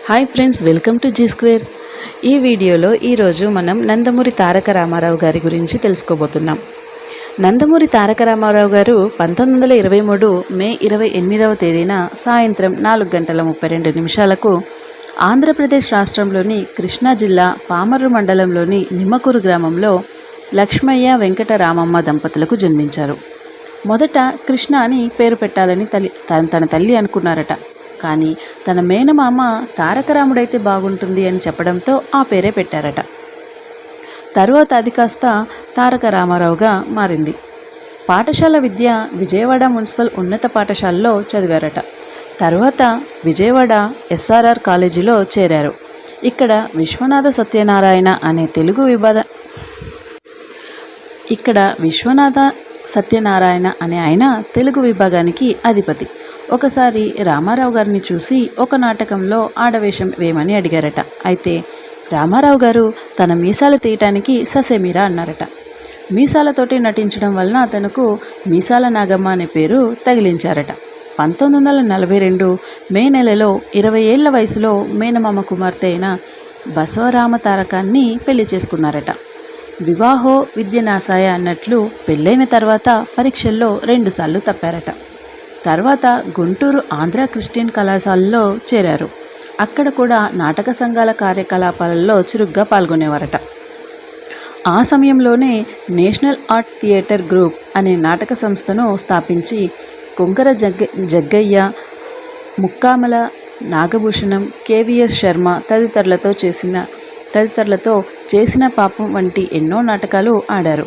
Hi friends, welcome to G square. ఈ వీడియోలో ఈరోజు మనం నందమూరి తారక రామారావు గారి గురించి తెలుసుకోబోతున్నాం. నందమూరి తారక రామారావు గారు 1923 మే 28వ తేదీన సాయంత్రం 4:32 ఆంధ్రప్రదేశ్ రాష్ట్రంలోని కృష్ణా జిల్లా పామర్రు మండలంలోని నిమ్మకూరు గ్రామంలో లక్ష్మయ్య వెంకటరామమ్మ దంపతులకు జన్మించారు. మొదట కృష్ణ అని పేరు పెట్టాలని తన తల్లి అనుకున్నారట. కానీ తన మేనమామ తారకరాముడైతే బాగుంటుంది అని చెప్పడంతో ఆ పేరే పెట్టారట. తరువాత అది కాస్త తారక రామారావుగా మారింది. పాఠశాల విద్య విజయవాడ మున్సిపల్ ఉన్నత పాఠశాలలో చదివారట. తర్వాత విజయవాడ SRR కాలేజీలో చేరారు. ఇక్కడ విశ్వనాథ సత్యనారాయణ అనే ఆయన తెలుగు విభాగానికి అధిపతి. ఒకసారి రామారావు గారిని చూసి ఒక నాటకంలో ఆడవేషం వేయమని అడిగారట. అయితే రామారావు గారు తన మీసాలు తీయటానికి ససేమిరా అన్నారట. మీసాలతోటి నటించడం వలన తనకు మీసాల నాగమ్మ అనే పేరు తగిలించారట. 1942 మే నెలలో 20 ఏళ్ల వయసులో మేనమామ కుమార్తె అయిన బసవరామ తారకాన్ని పెళ్లి చేసుకున్నారట. వివాహో విద్యనాశాయ అన్నట్లు పెళ్ళైన తర్వాత పరీక్షల్లో 2 సార్లు తప్పారట. తర్వాత గుంటూరు ఆంధ్ర క్రిస్టియన్ కళాశాలలో చేరారు. అక్కడ కూడా నాటక సంఘాల కార్యకలాపాలలో చురుగ్గా పాల్గొనేవారట. ఆ సమయంలోనే నేషనల్ ఆర్ట్ థియేటర్ గ్రూప్ అనే నాటక సంస్థను స్థాపించి కుంకర జగ్గయ్య, ముక్కామల నాగభూషణం, KVS శర్మ తదితరులతో చేసిన పాపం వంటి ఎన్నో నాటకాలు ఆడారు.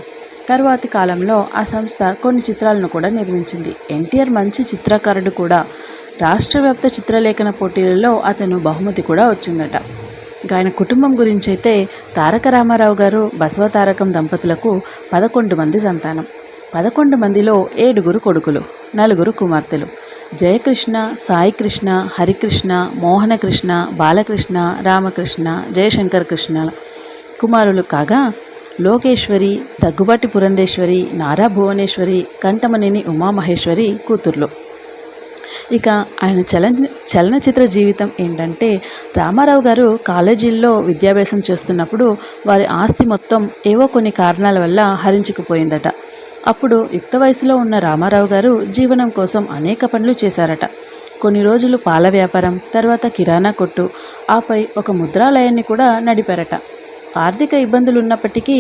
తర్వాతి కాలంలో ఆ సంస్థ కొన్ని చిత్రాలను కూడా నిర్మించింది. NTR మంచి చిత్రకారుడు కూడా. రాష్ట్రవ్యాప్త చిత్రలేఖన పోటీలలో అతను బహుమతి కూడా వచ్చిందట. ఆయన కుటుంబం గురించి అయితే తారక రామారావు గారు బసవతారకం దంపతులకు 11 మంది సంతానం. 11 మందిలో 7 కొడుకులు, 4 కుమార్తెలు. జయకృష్ణ, సాయికృష్ణ, హరికృష్ణ, మోహనకృష్ణ, బాలకృష్ణ, రామకృష్ణ, జయశంకర్ కృష్ణ కుమారులు కాగా లోకేశ్వరి, దగ్గుబాటి పురంధేశ్వరి, నారా భువనేశ్వరి, కంఠమనేని ఉమామహేశ్వరి కూతుర్లు. ఇక ఆయన చలనచిత్ర జీవితం ఏంటంటే, రామారావు గారు కాలేజీల్లో విద్యాభ్యాసం చేస్తున్నప్పుడు వారి ఆస్తి మొత్తం ఏవో కొన్ని కారణాల వల్ల హరించుకుపోయిందట. అప్పుడు యుక్త వయసులో ఉన్న రామారావు గారు జీవనం కోసం అనేక పనులు చేశారట. కొన్ని రోజులు పాల వ్యాపారం, తర్వాత కిరాణా కొట్టు, ఆపై ఒక ముద్రాలయాన్ని కూడా నడిపారట. ఆర్థిక ఇబ్బందులు ఉన్నప్పటికీ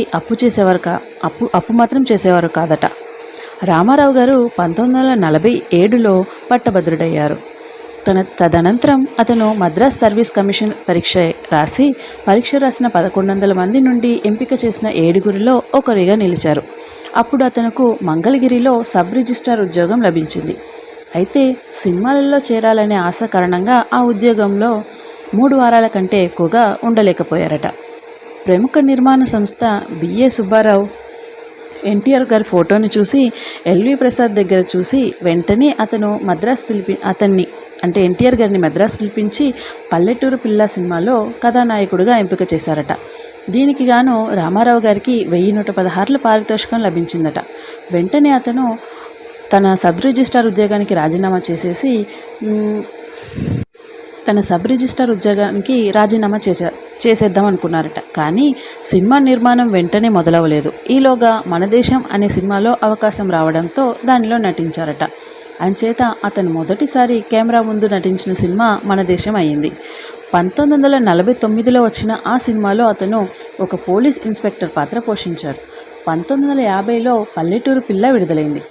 అప్పు మాత్రం చేసేవారు కాదట. రామారావు గారు 1947లో పట్టభద్రుడయ్యారు. తదనంతరం అతను మద్రాస్ సర్వీస్ కమిషన్ పరీక్ష రాసిన 1100 మంది నుండి ఎంపిక చేసిన 7గురిలో ఒకరిగా నిలిచారు. అప్పుడు అతనుకు మంగళగిరిలో సబ్ రిజిస్ట్రార్ ఉద్యోగం లభించింది. అయితే సినిమాలలో చేరాలనే ఆశ కారణంగా ఆ ఉద్యోగంలో 3 వారాల కంటే ఎక్కువగా ఉండలేకపోయారట. ప్రముఖ నిర్మాణ సంస్థ BA సుబ్బారావు NTR గారి ఫోటోని చూసి LV ప్రసాద్ దగ్గర చూసి వెంటనే NTR గారిని మద్రాసు పిలిపించి పల్లెటూరు పిల్ల సినిమాలో కథానాయకుడిగా ఎంపిక చేశారట. దీనికి గాను రామారావు గారికి 1116 పారితోషికం లభించిందట. వెంటనే అతను తన సబ్ రిజిస్ట్రార్ ఉద్యోగానికి రాజీనామా చేసేద్దాం అనుకున్నారట. కానీ సినిమా నిర్మాణం వెంటనే మొదలవలేదు. ఈలోగా మన దేశం అనే సినిమాలో అవకాశం రావడంతో దానిలో నటించారట. అంచేత అతను మొదటిసారి కెమెరా ముందు నటించిన సినిమా మన దేశం అయ్యింది. 1949లో వచ్చిన ఆ సినిమాలో అతను ఒక పోలీస్ ఇన్స్పెక్టర్ పాత్ర పోషించారు. 1950లో పల్లెటూరు పిల్ల విడుదలైంది.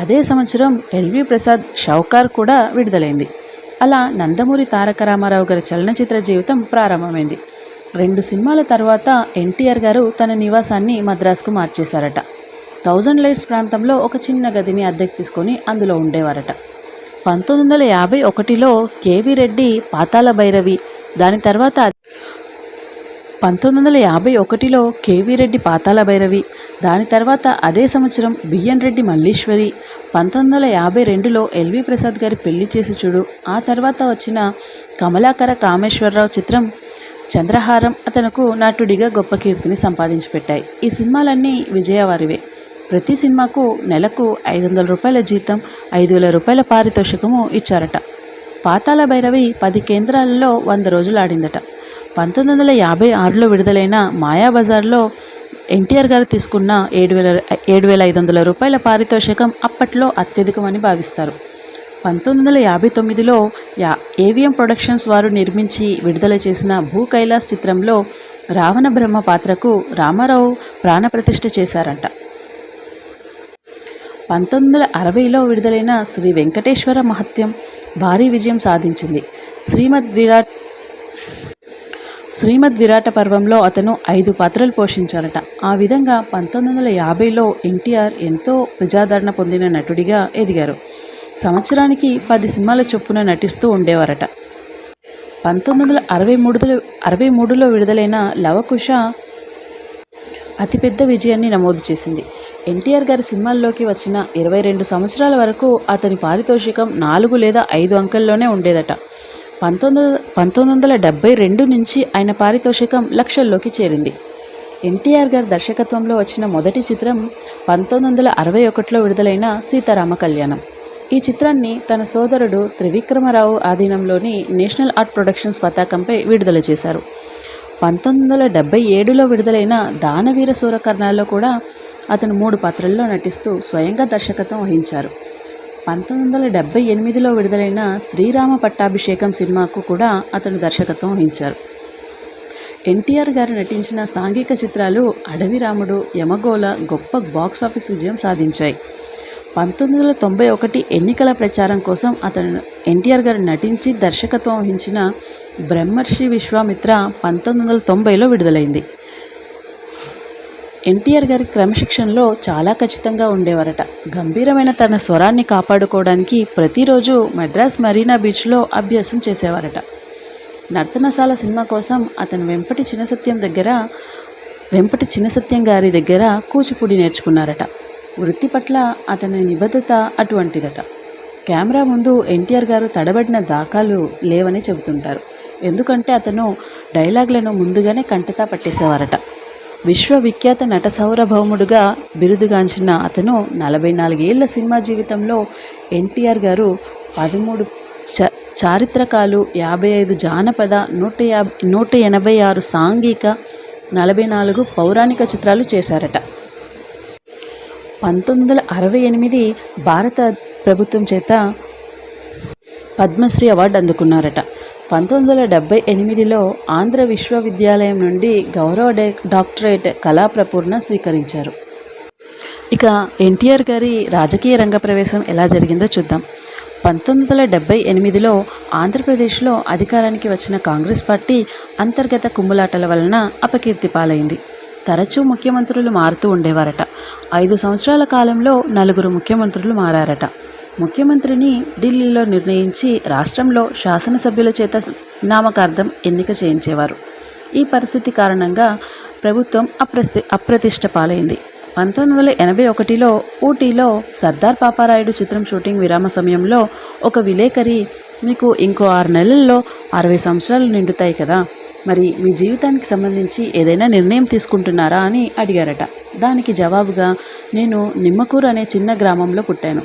అదే సంవత్సరం LV ప్రసాద్ షౌకార్ కూడా విడుదలైంది. అలా నందమూరి తారక రామారావు గారి చలనచిత్ర జీవితం ప్రారంభమైంది. 2 సినిమాల తర్వాత NTR గారు తన నివాసాన్ని మద్రాసుకు మార్చేశారట. 1000 లైట్స్ ప్రాంతంలో ఒక చిన్న గదిని అద్దెకు తీసుకొని అందులో ఉండేవారట. 1951లో KV రెడ్డి పాతాళ భైరవి, దాని తర్వాత 1951లో KV రెడ్డి పాతాళ భైరవి, దాని తర్వాత అదే సంవత్సరం BN రెడ్డి మల్లీశ్వరి, 1952లో LV ప్రసాద్ గారి పెళ్లి చేసి చూడు, ఆ తర్వాత వచ్చిన కమలాకర కామేశ్వరరావు చిత్రం చంద్రహారం అతనుకు నటుడిగా గొప్ప కీర్తిని సంపాదించి పెట్టాయి. ఈ సినిమాలన్నీ విజయవారివే. ప్రతి సినిమాకు నెలకు 500 రూపాయల జీతం, 5000 రూపాయల పారితోషికము ఇచ్చారట. పాతాళ భైరవి 10 కేంద్రాలలో 100 రోజులు ఆడిందట. 1956లో విడుదలైన మాయాబజార్లో ఎన్టీఆర్ గారు తీసుకున్న 7,500 రూపాయల పారితోషికం అప్పట్లో అత్యధికమని భావిస్తారు. 1959లో ఏవిఎం ప్రొడక్షన్స్ వారు నిర్మించి విడుదల చేసిన భూ కైలాస్ చిత్రంలో రావణ బ్రహ్మ పాత్రకు రామారావు ప్రాణప్రతిష్ఠ చేశారంట. 1960లో విడుదలైన శ్రీ వెంకటేశ్వర మహత్యం భారీ విజయం సాధించింది. శ్రీమద్ విరాట పర్వంలో అతను 5 పాత్రలు పోషించారట. ఆ విధంగా 1950లో ఎన్టీఆర్ ఎంతో ప్రజాదరణ పొందిన నటుడిగా ఎదిగారు. సంవత్సరానికి 10 సినిమాల చొప్పున నటిస్తూ ఉండేవారట. 1963లో విడుదలైన లవకుశ అతిపెద్ద విజయాన్ని నమోదు చేసింది. ఎన్టీఆర్ గారి సినిమాల్లోకి వచ్చిన 22 సంవత్సరాల వరకు అతని పారితోషికం 4 లేదా 5 అంకెల్లోనే ఉండేదట. 1972 నుంచి ఆయన పారితోషికం లక్షల్లోకి చేరింది. ఎన్టీఆర్ గారి దర్శకత్వంలో వచ్చిన మొదటి చిత్రం 1961లో విడుదలైన సీతారామ కళ్యాణం. ఈ చిత్రాన్ని తన సోదరుడు త్రివిక్రమరావు ఆధీనంలోని నేషనల్ ఆర్ట్ ప్రొడక్షన్స్ పతాకంపై విడుదల చేశారు. 1977లో విడుదలైన దానవీర సూరకర్ణలో కూడా అతను 3 పాత్రల్లో నటిస్తూ స్వయంగా దర్శకత్వం వహించారు. 1978లో విడుదలైన శ్రీరామ పట్టాభిషేకం సినిమాకు కూడా అతను దర్శకత్వం వహించారు. ఎన్టీఆర్ గారు నటించిన సాంఘిక చిత్రాలు అడవి రాముడు, యమగోళ గొప్ప బాక్సాఫీస్ విజయం సాధించాయి. 1991 ఎన్నికల ప్రచారం కోసం ఎన్టీఆర్ గారు నటించి దర్శకత్వం వహించిన బ్రహ్మర్షి విశ్వామిత్ర 1990లో విడుదలైంది. ఎన్టీఆర్ గారి క్రమశిక్షణలో చాలా ఖచ్చితంగా ఉండేవారట. గంభీరమైన తన స్వరాన్ని కాపాడుకోవడానికి ప్రతిరోజు మద్రాస్ మరీనా బీచ్లో అభ్యాసం చేసేవారట. నర్తనశాల సినిమా కోసం అతను వెంపటి చిన్నసత్యం గారి దగ్గర కూచిపూడి నేర్చుకున్నారట. వృత్తి పట్ల అతని నిబద్ధత అటువంటిదట. కెమెరా ముందు ఎన్టీఆర్ గారు తడబడిన దాఖలు లేవని చెబుతుంటారు. ఎందుకంటే అతను డైలాగులను ముందుగానే కంటతా పట్టేసేవారట. విశ్వవిఖ్యాత నట సార్వభౌముడుగా బిరుదుగాంచిన అతను 44 ఏళ్ల సినిమా జీవితంలో ఎన్టీఆర్ గారు 13 చారిత్రకాలు, 55 జానపద, 186 సాంఘిక, 44 పౌరాణిక చిత్రాలు చేశారట. 1968 భారత ప్రభుత్వం చేత పద్మశ్రీ అవార్డు అందుకున్నారట. 1978లో ఆంధ్ర విశ్వవిద్యాలయం నుండి గౌరవ డాక్టరేట్ కళాప్రపూర్ణ స్వీకరించారు. ఇక ఎన్టీఆర్ గారి రాజకీయ రంగ ప్రవేశం ఎలా జరిగిందో చూద్దాం. 1978లో ఆంధ్రప్రదేశ్లో అధికారానికి వచ్చిన కాంగ్రెస్ పార్టీ అంతర్గత కుమ్ములాటల వలన అపకీర్తి పాలైంది. తరచూ ముఖ్యమంత్రులు మారుతూ ఉండేవారట. 5 సంవత్సరాల కాలంలో 4 ముఖ్యమంత్రులు మారారట. ముఖ్యమంత్రిని ఢిల్లీలో నిర్ణయించి రాష్ట్రంలో శాసనసభ్యుల చేత నామకార్థం ఎన్నిక చేయించేవారు. ఈ పరిస్థితి కారణంగా ప్రభుత్వం అప్రతిష్ట పాలైంది. 1981లో ఊటీలో సర్దార్ పాపారాయుడు చిత్రం షూటింగ్ విరామ సమయంలో ఒక విలేకరి, మీకు ఇంకో 6 నెలల్లో 60 సంవత్సరాలు నిండుతాయి కదా, మరి మీ జీవితానికి సంబంధించి ఏదైనా నిర్ణయం తీసుకుంటున్నారా అని అడిగారట. దానికి జవాబుగా, నేను నిమ్మకూరు అనే చిన్న గ్రామంలో పుట్టాను.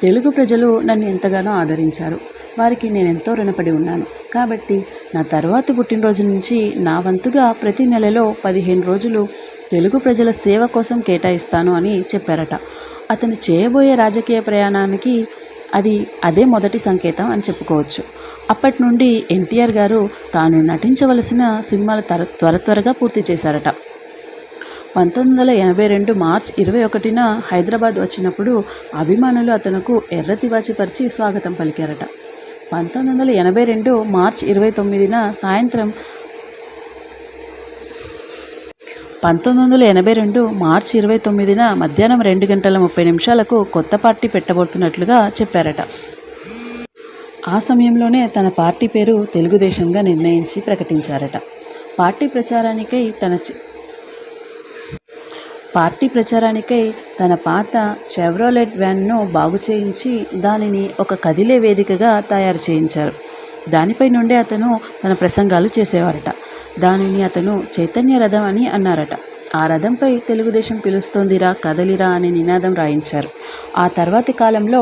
తెలుగు ప్రజలు నన్ను ఎంతగానో ఆదరించారు. వారికి నేనెంతో రుణపడి ఉన్నాను. కాబట్టి నా తర్వాతి పుట్టినరోజు నుంచి నా వంతుగా ప్రతి నెలలో 15 రోజులు తెలుగు ప్రజల సేవ కోసం కేటాయిస్తాను అని చెప్పారట. అతను చేయబోయే రాజకీయ ప్రయాణానికి అదే మొదటి సంకేతం అని చెప్పుకోవచ్చు. అప్పటి నుండి ఎన్టీఆర్ గారు తాను నటించవలసిన సినిమాలు త్వరగా పూర్తి చేశారట. 1982 మార్చి 21న హైదరాబాద్ వచ్చినప్పుడు అభిమానులు అతనుకు ఎర్రతివాచి పరిచి స్వాగతం పలికారట. 1982 మార్చి 29న సాయంత్రం 1982 మార్చి 29న మధ్యాహ్నం 2:30 కొత్త పార్టీ పెట్టబోతున్నట్లుగా చెప్పారట. ఆ సమయంలోనే తన పార్టీ పేరు తెలుగుదేశంగా నిర్ణయించి ప్రకటించారట. పార్టీ ప్రచారానికై తన పాత చెవ్రోలెట్ వ్యాన్ను బాగు చేయించి దానిని ఒక కదిలే వేదికగా తయారు చేయించారు. దానిపై నుండే అతను తన ప్రసంగాలు చేసేవారట. దానిని అతను చైతన్య రథం అని అన్నారట. ఆ రథంపై తెలుగుదేశం పిలుస్తోందిరా కదలిరా అనే నినాదం రాయించారు. ఆ తర్వాతి కాలంలో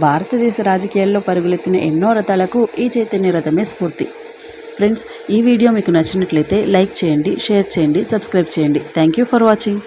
భారతదేశ రాజకీయాల్లో పరుగులెత్తిన ఎన్నో రథాలకు ఈ చైతన్య రథమే స్ఫూర్తి. ఫ్రెండ్స్, ఈ వీడియో మీకు నచ్చినట్లయితే లైక్ చేయండి, షేర్ చేయండి, సబ్స్క్రైబ్ చేయండి. Thank you for watching.